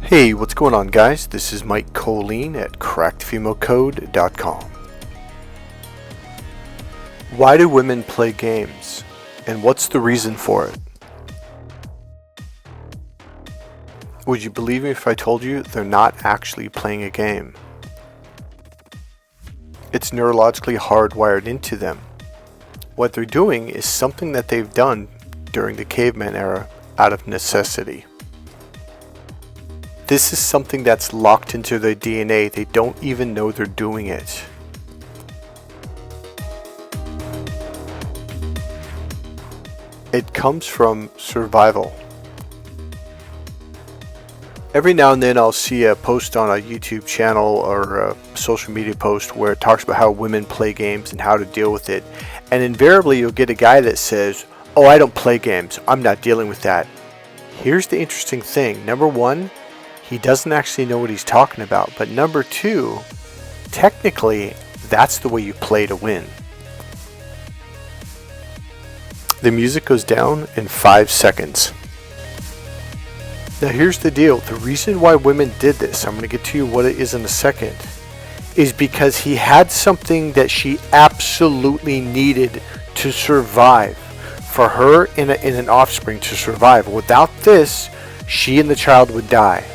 Hey, what's going on, guys? This is Mike Colleen at crackedfemalcode.com. Why do women play games? And what's the reason for it? Would you believe me if I told you they're not actually playing a game? It's neurologically hardwired into them. What they're doing is something that they've done during the caveman era out of necessity. This is something that's locked into their DNA. They don't even know they're doing it. It comes from survival. Every now and then I'll see a post on a YouTube channel or a social media post where it talks about how women play games and how to deal with it. And invariably you'll get a guy that says, "Oh, I don't play games. I'm not dealing with that." Here's the interesting thing. Number one, he doesn't actually know what he's talking about. But number two, technically, that's the way you play to win. The music goes down in 5 seconds. Now here's the deal. The reason why women did this, I'm going to get to you what it is in a second, is because he had something that she absolutely needed to survive. For her and an offspring to survive. Without this, she and the child would die.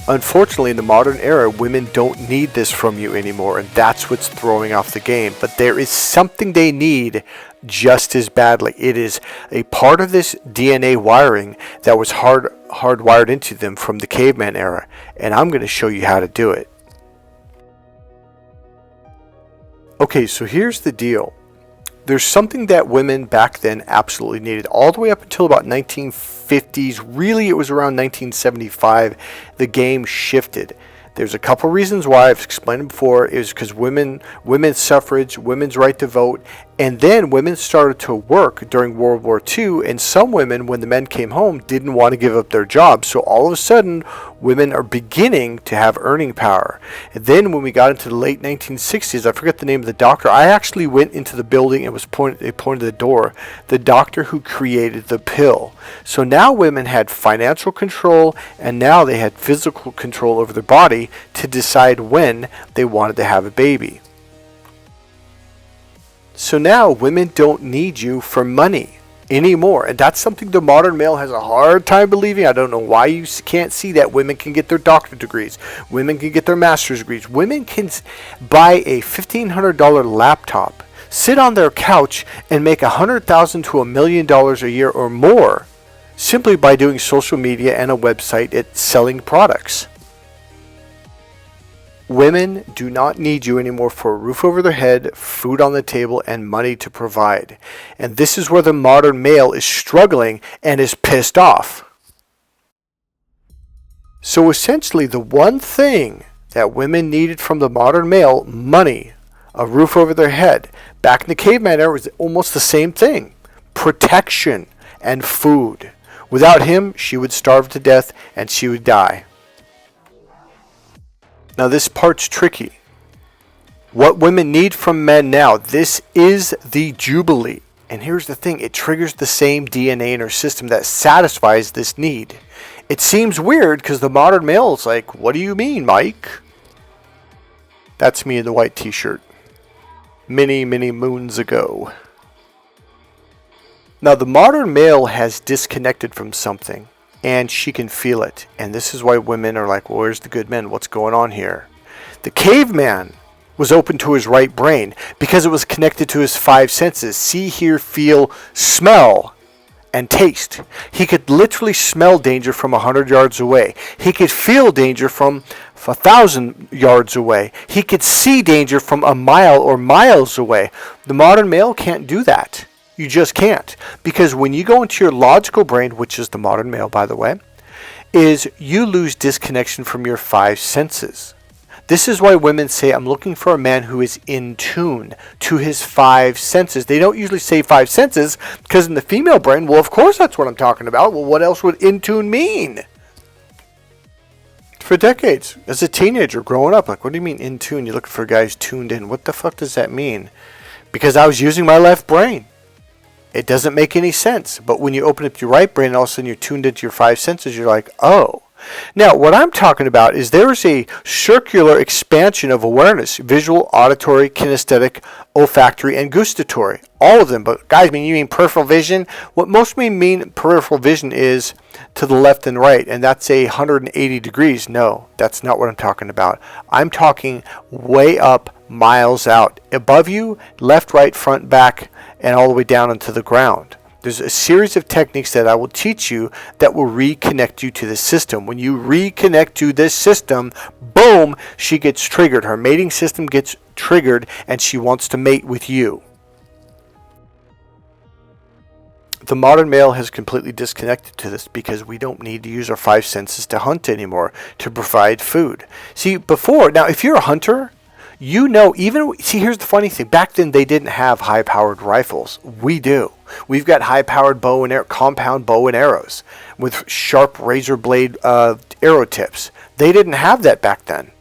Unfortunately, in the modern era, women don't need this from you anymore, and that's what's throwing off the game. But there is something they need just as badly. It is a part of this DNA wiring that was hardwired into them from the caveman era, and I'm going to show you how to do it. Okay, so here's the deal. There's something that women back then absolutely needed. All the way up until about 1950s, really it was around 1975, the game shifted. There's a couple reasons why. I've explained it before. Is because women's suffrage, women's right to vote, and then women started to work during World War II, and some women, when the men came home, didn't want to give up their jobs. So all of a sudden, women are beginning to have earning power. And then when we got into the late 1960s, I forget the name of the doctor. I actually went into the building and they pointed the door. The doctor who created the pill. So now women had financial control, and now they had physical control over their body to decide when they wanted to have a baby. So now women don't need you for money anymore. And that's something the modern male has a hard time believing. I don't know why you can't see that. Women can get their doctorate degrees. Women can get their master's degrees. Women can buy a $1,500 laptop, sit on their couch, and make $100,000 to $1 million a year or more simply by doing social media and a website at selling products. Women do not need you anymore for a roof over their head, food on the table, and money to provide. And this is where the modern male is struggling and is pissed off. So essentially, the one thing that women needed from the modern male, money, a roof over their head. Back in the caveman era, it was almost the same thing. Protection and food. Without him, she would starve to death and she would die. Now this part's tricky. What women need from men now, this is the Jubilee. And here's the thing, it triggers the same DNA in her system that satisfies this need. It seems weird because the modern male is like, "What do you mean, Mike?" That's me in the white t-shirt. Many, many moons ago. Now the modern male has disconnected from something. And she can feel it. And this is why women are like, "Well, where's the good men? What's going on here?" The caveman was open to his right brain because it was connected to his 5 senses. See, hear, feel, smell, and taste. He could literally smell danger from 100 yards away. He could feel danger from 1,000 yards away. He could see danger from a mile or miles away. The modern male can't do that. You just can't. Because when you go into your logical brain, which is the modern male, by the way, is you lose disconnection from your 5 senses. This is why women say, "I'm looking for a man who is in tune to his 5 senses." They don't usually say 5 senses because in the female brain, well, of course that's what I'm talking about. Well, what else would in tune mean? For decades, as a teenager growing up, like, what do you mean in tune? You're looking for guys tuned in. What the fuck does that mean? Because I was using my left brain. It doesn't make any sense. But when you open up your right brain, all of a sudden you're tuned into your five senses, you're like, oh. Now, what I'm talking about is there's a circular expansion of awareness: visual, auditory, kinesthetic, olfactory, and gustatory. All of them. But guys, you mean peripheral vision? What most mean peripheral vision is to the left and right, and that's 180 degrees. No, that's not what I'm talking about. I'm talking way up, miles out. Above you, left, right, front, back, and all the way down into the ground. There's a series of techniques that I will teach you that will reconnect you to the system. When you reconnect to this system, boom, she gets triggered. Her mating system gets triggered, and she wants to mate with you. The modern male has completely disconnected to this because we don't need to use our five senses to hunt anymore, to provide food. See, before, now if you're a hunter, you know, here's the funny thing. Back then, they didn't have high-powered rifles. We do. We've got high-powered compound bow and arrows with sharp razor blade arrow tips. They didn't have that back then.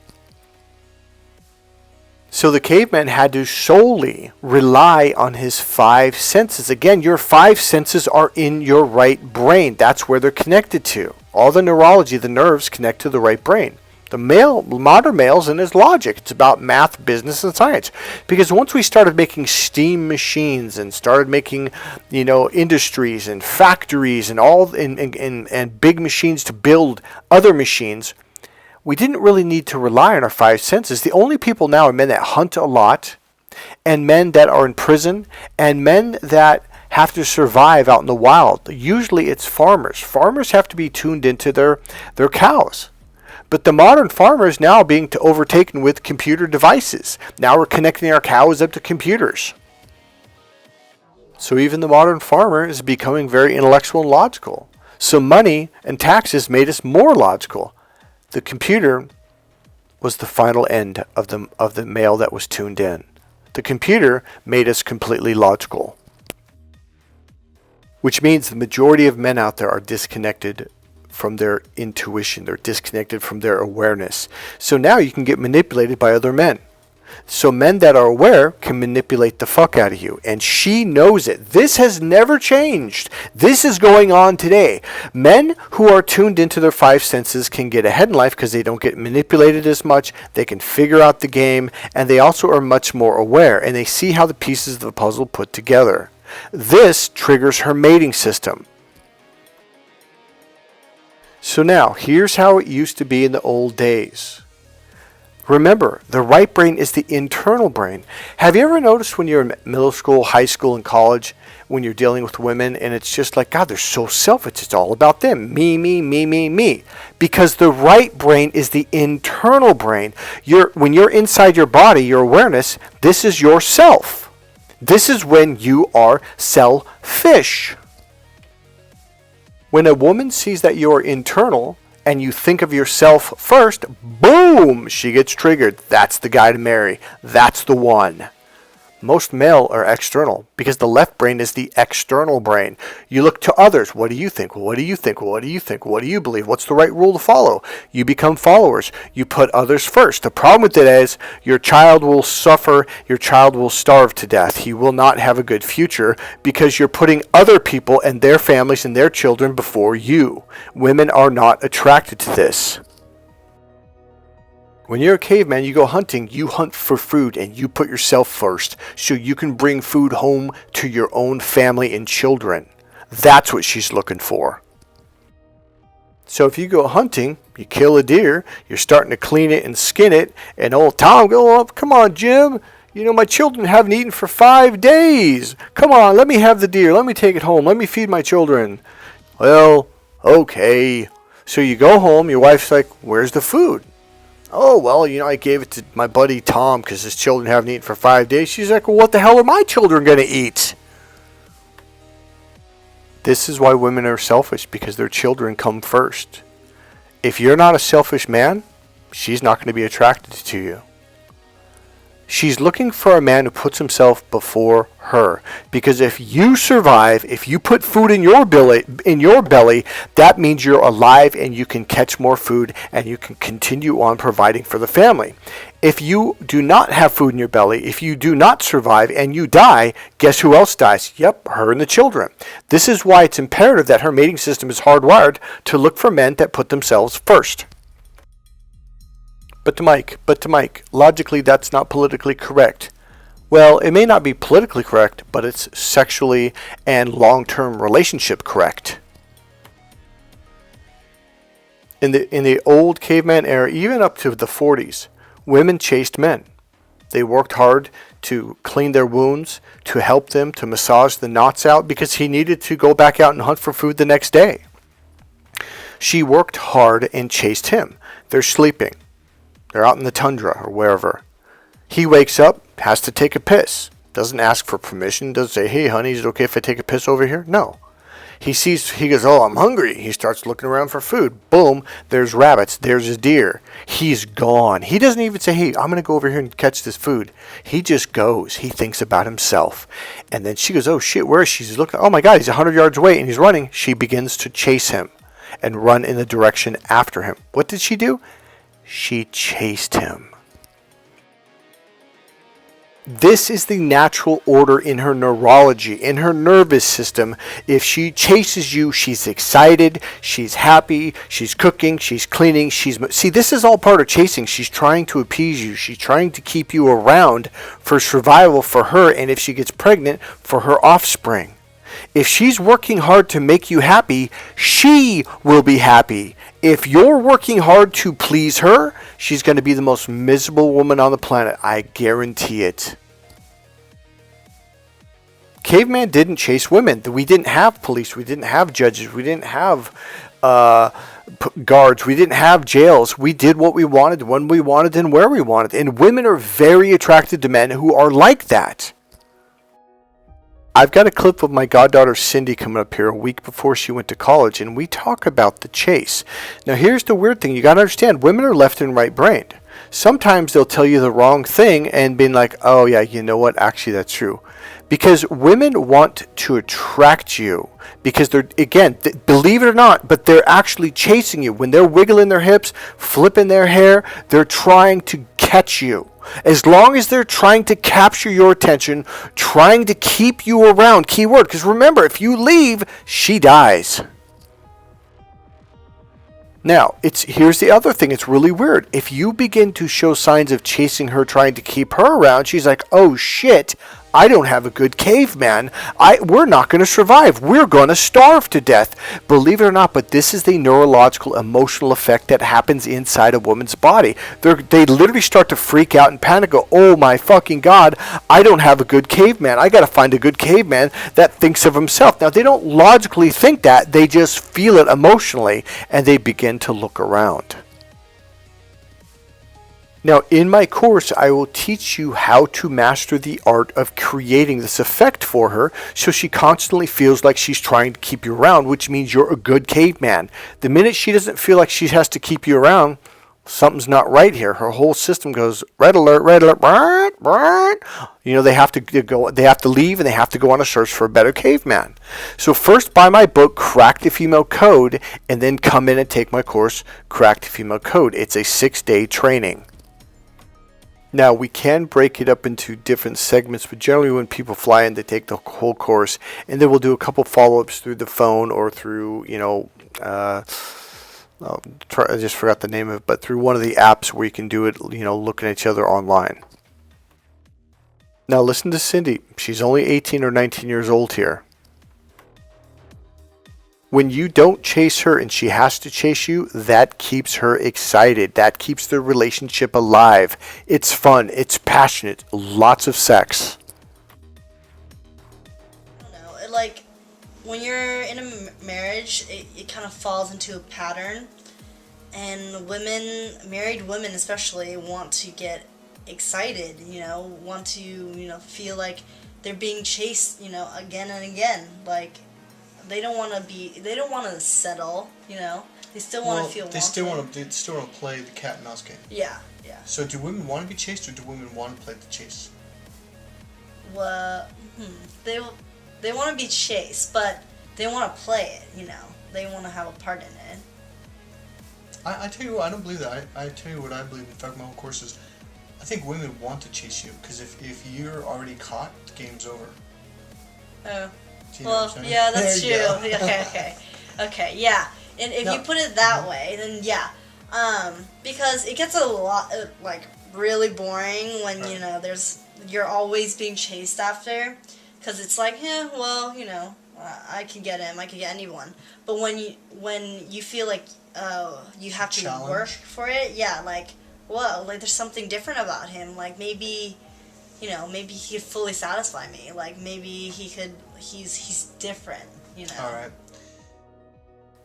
So the caveman had to solely rely on his five senses. Again, your five senses are in your right brain. That's where they're connected to. All the neurology, the nerves connect to the right brain. The modern male's in his logic. It's about math, business, and science. Because once we started making steam machines and started making, industries and factories and big machines to build other machines, we didn't really need to rely on our five senses. The only people now are men that hunt a lot, and men that are in prison, and men that have to survive out in the wild. Usually it's farmers. Farmers have to be tuned into their cows. But the modern farmer is now being overtaken with computer devices. Now we're connecting our cows up to computers. So even the modern farmer is becoming very intellectual and logical. So money and taxes made us more logical. The computer was the final end of the male that was tuned in. The computer made us completely logical. Which means the majority of men out there are disconnected from their intuition. They're disconnected from their awareness. So now you can get manipulated by other men. So men that are aware can manipulate the fuck out of you. And she knows it. This has never changed. This is going on today. Men who are tuned into their five senses can get ahead in life because they don't get manipulated as much. They can figure out the game. And they also are much more aware. And they see how the pieces of the puzzle put together. This triggers her mating system. So now, here's how it used to be in the old days. Remember, the right brain is the internal brain. Have you ever noticed when you're in middle school, high school, and college, when you're dealing with women, and it's just like, God, they're so selfish. It's all about them. Me, me, me, me, me. Because the right brain is the internal brain. When you're inside your body, your awareness, this is yourself. This is when you are selfish. When a woman sees that you're internal and you think of yourself first, boom, she gets triggered. That's the guy to marry. That's the one. Most male are external because the left brain is the external brain. You look to others. What do you think? What do you think? What do you think? What do you believe? What's the right rule to follow? You become followers. You put others first. The problem with it is your child will suffer. Your child will starve to death. He will not have a good future because you're putting other people and their families and their children before you. Women are not attracted to this. When you're a caveman, you go hunting, you hunt for food and you put yourself first so you can bring food home to your own family and children. That's what she's looking for. So if you go hunting, you kill a deer, you're starting to clean it and skin it, and old Tom go up, come on, Jim, my children haven't eaten for 5 days. Come on, let me have the deer, let me take it home, let me feed my children. Well, okay. So you go home, your wife's like, where's the food? Oh, well, I gave it to my buddy Tom because his children haven't eaten for 5 days. She's like, well, what the hell are my children going to eat? This is why women are selfish, because their children come first. If you're not a selfish man, she's not going to be attracted to you. She's looking for a man who puts himself before her. Because if you survive, if you put food in your belly, that means you're alive and you can catch more food and you can continue on providing for the family. If you do not have food in your belly, if you do not survive and you die, guess who else dies? Yep, her and the children. This is why it's imperative that her mating system is hardwired to look for men that put themselves first. But to Mike, logically that's not politically correct. Well, it may not be politically correct, but it's sexually and long-term relationship correct. In the old caveman era, even up to the 40s, women chased men. They worked hard to clean their wounds, to help them, to massage the knots out, because he needed to go back out and hunt for food the next day. She worked hard and chased him. They're sleeping. They're out in the tundra or wherever. He wakes up, has to take a piss. Doesn't ask for permission. Doesn't say, hey, honey, is it okay if I take a piss over here? No. He goes, oh, I'm hungry. He starts looking around for food. Boom, there's rabbits. There's a deer. He's gone. He doesn't even say, hey, I'm going to go over here and catch this food. He just goes. He thinks about himself. And then she goes, oh, shit, where is she? She's looking, oh, my God, he's 100 yards away, and he's running. She begins to chase him and run in the direction after him. What did she do? She chased him. This is the natural order in her neurology, in her nervous system. If she chases you, she's excited, she's happy, she's cooking, she's cleaning, See, this is all part of chasing. She's trying to appease you. She's trying to keep you around for survival for her, and if she gets pregnant, for her offspring. If she's working hard to make you happy, she will be happy. If you're working hard to please her, she's going to be the most miserable woman on the planet. I guarantee it. Caveman didn't chase women. We didn't have police. We didn't have judges. We didn't have guards. We didn't have jails. We did what we wanted, when we wanted, and where we wanted. And women are very attracted to men who are like that. I've got a clip of my goddaughter Cindy coming up here a week before she went to college, and we talk about the chase. Now, here's the weird thing. You got to understand, women are left and right brained. Sometimes they'll tell you the wrong thing and being like, oh, yeah, you know what? Actually, that's true. Because women want to attract you. Because they're, again, believe it or not, but they're actually chasing you. When they're wiggling their hips, flipping their hair, they're trying to catch you. As long as they're trying to capture your attention, trying to keep you around, keyword, because remember, if you leave, she dies. Now, here's the other thing. It's really weird. If you begin to show signs of chasing her, trying to keep her around, she's like, oh shit, I don't have a good caveman. We're not going to survive. We're going to starve to death. Believe it or not, but this is the neurological, emotional effect that happens inside a woman's body. They literally start to freak out and panic, go, oh my fucking God, I don't have a good caveman. I got to find a good caveman that thinks of himself. Now, they don't logically think that. They just feel it emotionally, and they begin to look around. Now, in my course, I will teach you how to master the art of creating this effect for her so she constantly feels like she's trying to keep you around, which means you're a good caveman. The minute she doesn't feel like she has to keep you around, something's not right here. Her whole system goes, red alert, brrrt, brrrt. You know, they have to leave, and they have to go on a search for a better caveman. So first buy my book, Crack the Female Code, and then come in and take my course, Crack the Female Code. It's a 6-day training. Now, we can break it up into different segments, but generally when people fly in, they take the whole course, and then we'll do a couple follow-ups through the phone or through, I just forgot the name of it, but through one of the apps where you can do it, looking at each other online. Now, listen to Cindy. She's only 18 or 19 years old here. When you don't chase her and she has to chase you, that keeps her excited. That keeps the relationship alive. It's fun. It's passionate. Lots of sex. I don't know. When you're in a marriage, it kind of falls into a pattern. And married women especially, want to get excited, want to, feel like they're being chased, again and again. They don't want to settle, they still want to feel wanted. They still want to play the cat and mouse game. Yeah, Yeah. So do women want to be chased, or do women want to play the chase? Well, they want to be chased, but they want to play it. They want to have a part in it. I tell you what, I don't believe that. I tell you what I believe. In fact, my whole course is, I think women want to chase you, because if you're already caught, the game's over. Oh. Do you know what I'm saying? Yeah, that's true. There you go. Okay, yeah. And if you put it that way, then yeah. Because it gets a lot, really boring when, you're always being chased after. Because it's like, I can get him, I can get anyone. But when you feel like you have to work for it, there's something different about him. Like, maybe he could fully satisfy me. Like, maybe he's different, All right.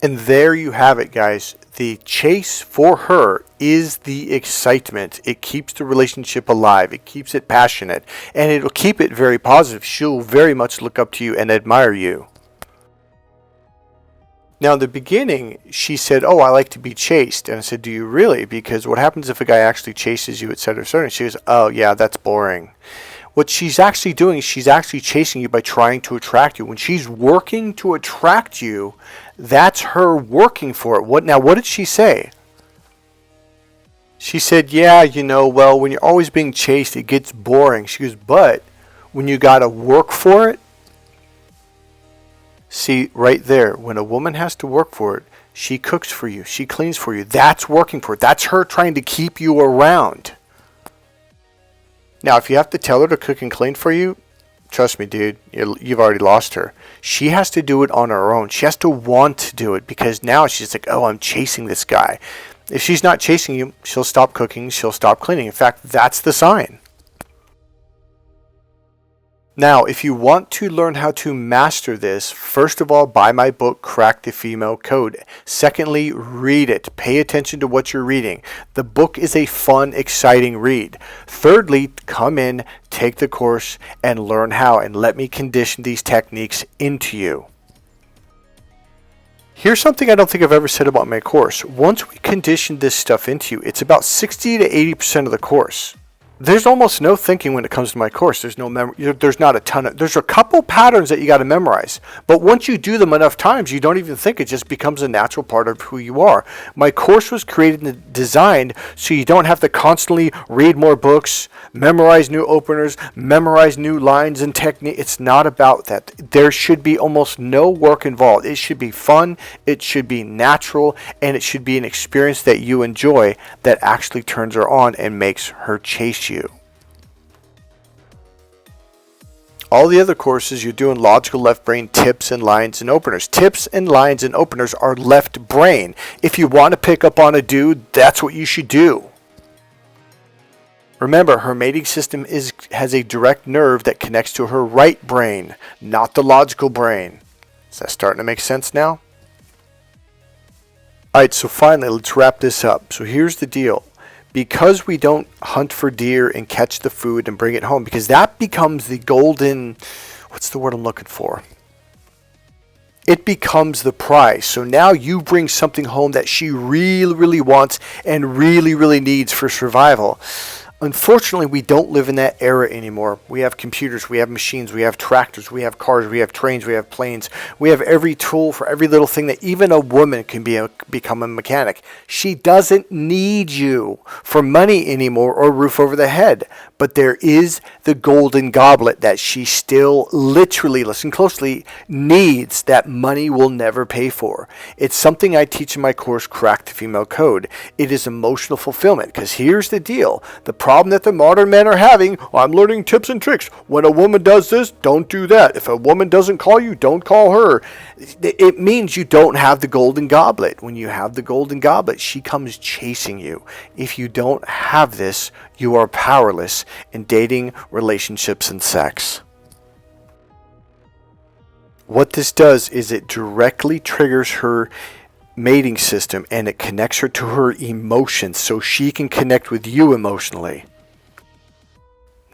And there you have it, guys. The chase for her is the excitement. It keeps the relationship alive. It keeps it passionate. And it'll keep it very positive. She'll very much look up to you and admire you. Now, in the beginning, she said, "Oh, I like to be chased." And I said, "Do you really? Because what happens if a guy actually chases you, etc., etc.?" And she goes, "Oh, yeah, that's boring." What she's actually doing is she's actually chasing you by trying to attract you. When she's working to attract you, that's her working for it. What did she say? She said, "Yeah, well, when you're always being chased, it gets boring." She goes, "But when you got to work for it," see, right there, when a woman has to work for it, she cooks for you, she cleans for you. That's working for it. That's her trying to keep you around. Now, if you have to tell her to cook and clean for you, trust me, dude, you've already lost her. She has to do it on her own. She has to want to do it, because now she's like, "Oh, I'm chasing this guy." If she's not chasing you, she'll stop cooking, she'll stop cleaning. In fact, that's the sign. Now, if you want to learn how to master this, first of all, buy my book, Crack the Female Code. Secondly, read it. Pay attention to what you're reading. The book is a fun, exciting read. Thirdly, come in, take the course, and learn how, and let me condition these techniques into you. Here's something I don't think I've ever said about my course. Once we condition this stuff into you, it's about 60 to 80% of the course. There's almost no thinking when it comes to my course. There's no there's not a ton of, there's a couple patterns that you got to memorize. But once you do them enough times, you don't even think. It just becomes a natural part of who you are. My course was created and designed so you don't have to constantly read more books, memorize new openers, memorize new lines and technique. It's not about that. There should be almost no work involved. It should be fun, it should be natural, and it should be an experience that you enjoy that actually turns her on and makes her chase you. All the other courses, you're doing logical left brain tips and lines and openers. Tips and lines and openers are left brain. If you want to pick up on a dude, that's what you should do. Remember, her mating system has a direct nerve that connects to her right brain, not the logical brain. Is that starting to make sense now? Alright, so finally, let's wrap this up. So here's the deal. Because we don't hunt for deer and catch the food and bring it home, because that becomes the golden, what's the word I'm looking for? It becomes the prize. So now you bring something home that she really, really wants and really, really needs for survival. Unfortunately, we don't live in that era anymore. We have computers, we have machines, we have tractors, we have cars, we have trains, we have planes. We have every tool for every little thing that even a woman can become a mechanic. She doesn't need you for money anymore or roof over the head. But there is the golden goblet that she still literally, listen closely, needs, that money will never pay for. It's something I teach in my course, Crack the Female Code. It is emotional fulfillment, because here's the deal. The problem that the modern men are having, I'm learning tips and tricks. When a woman does this, don't do that. If a woman doesn't call you, don't call her. It means you don't have the golden goblet. When you have the golden goblet, she comes chasing you. If you don't have this, you are powerless in dating, relationships, and sex. What this does is it directly triggers her mating system, and it connects her to her emotions so she can connect with you emotionally.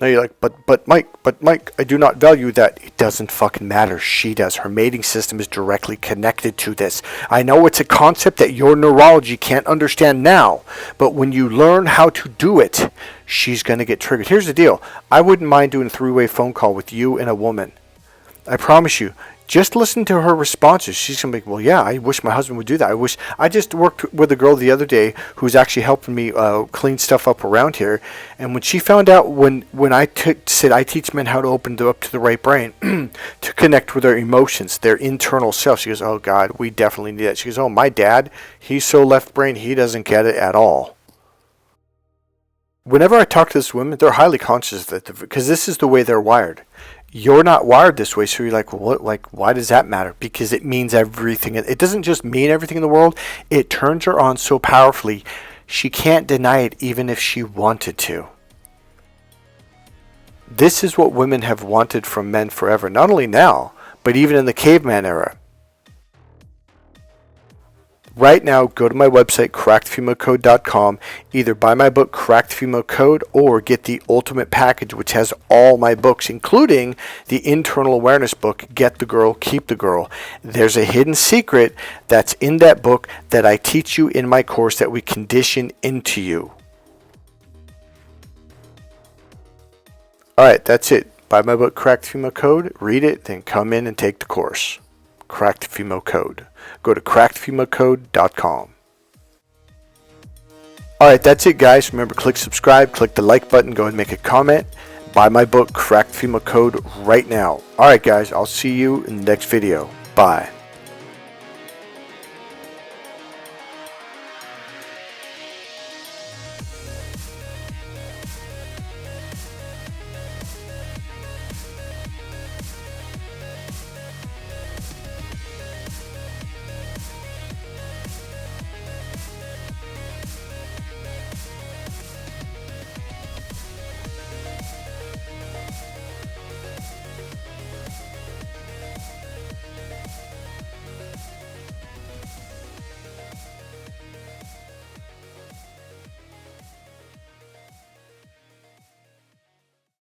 Now you're like, but Mike, I do not value that. It doesn't fucking matter. She does. Her mating system is directly connected to this. I know it's a concept that your neurology can't understand now, but when you learn how to do it, she's going to get triggered. Here's the deal. I wouldn't mind doing a 3-way phone call with you and a woman. I promise you. Just listen to her responses. She's going to be like, well, yeah, I wish my husband would do that. I just worked with a girl the other day who's actually helping me clean stuff up around here. And when she found out when I said I teach men how to open up to the right brain to connect with their emotions, their internal self, she goes, oh, God, we definitely need that. She goes, oh, my dad, he's so left brain, he doesn't get it at all. Whenever I talk to this women, they're highly conscious of that because this is the way they're wired. You're not wired this way, so you're like, well, what? Like, why does that matter? Because it means everything. It doesn't just mean everything in the world. It turns her on so powerfully, she can't deny it even if she wanted to. This is what women have wanted from men forever. Not only now, but even in the caveman era. Right now, go to my website, crackedfemalecode.com. Either buy my book, Cracked Female Code, or get the ultimate package, which has all my books, including the internal awareness book, Get the Girl, Keep the Girl. There's a hidden secret that's in that book that I teach you in my course that we condition into you. All right, that's it. Buy my book, Cracked Female Code, read it, then come in and take the course. Cracked Female Code. Go to crackedfemalecode.com. Alright, that's it, guys. Remember, click subscribe, click the like button, go and make a comment. Buy my book, Cracked Female Code, right now. Alright, guys, I'll see you in the next video. Bye.